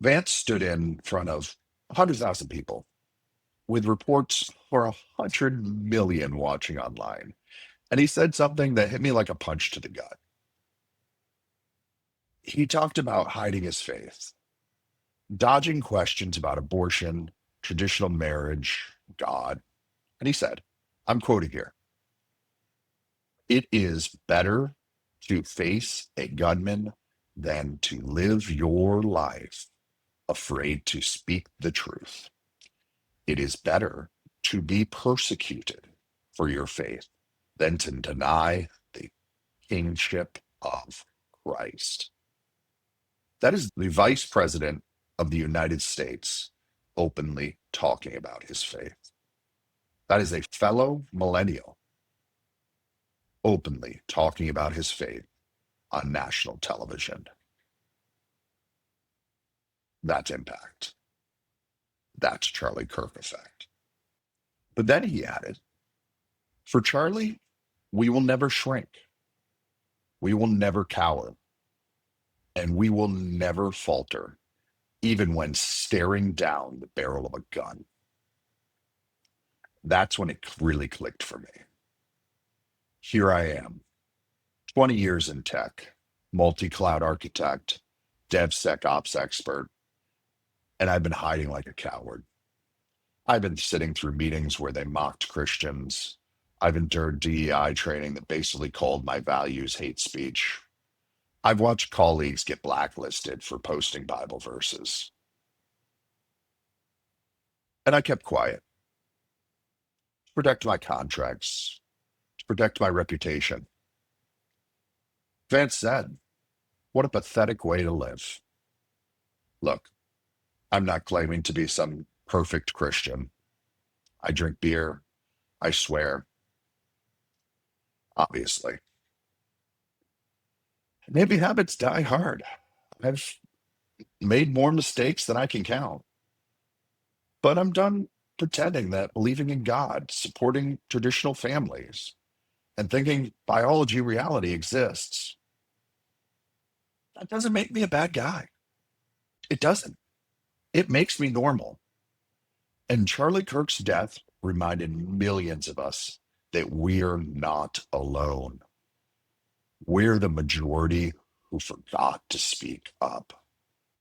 Vance stood in front of 100,000 people with reports for 100 million watching online. And he said something that hit me like a punch to the gut. He talked about hiding his faith, dodging questions about abortion, traditional marriage, God. And he said, I'm quoting here, it is better to face a gunman than to live your life afraid to speak the truth. It is better to be persecuted for your faith than to deny the kingship of Christ. That is the vice president of the United States openly talking about his faith. That is a fellow millennial openly talking about his faith on national television. That's impact. That's Charlie Kirk effect. But then he added, for Charlie, we will never shrink. We will never cower. And we will never falter, even when staring down the barrel of a gun. That's when it really clicked for me. Here I am, 20 years in tech, multi-cloud architect, DevSecOps expert, and I've been hiding like a coward. I've been sitting through meetings where they mocked Christians. I've endured DEI training that basically called my values hate speech. I've watched colleagues get blacklisted for posting Bible verses. And I kept quiet to protect my contracts, to protect my reputation. Vance said, what a pathetic way to live. Look, I'm not claiming to be some perfect Christian. I drink beer. I swear, obviously. Maybe habits die hard. I've made more mistakes than I can count, but I'm done pretending that believing in God, supporting traditional families, and thinking biology reality exists. That doesn't make me a bad guy. It doesn't. It makes me normal. And Charlie Kirk's death reminded millions of us that we're not alone. We're the majority who forgot to speak up.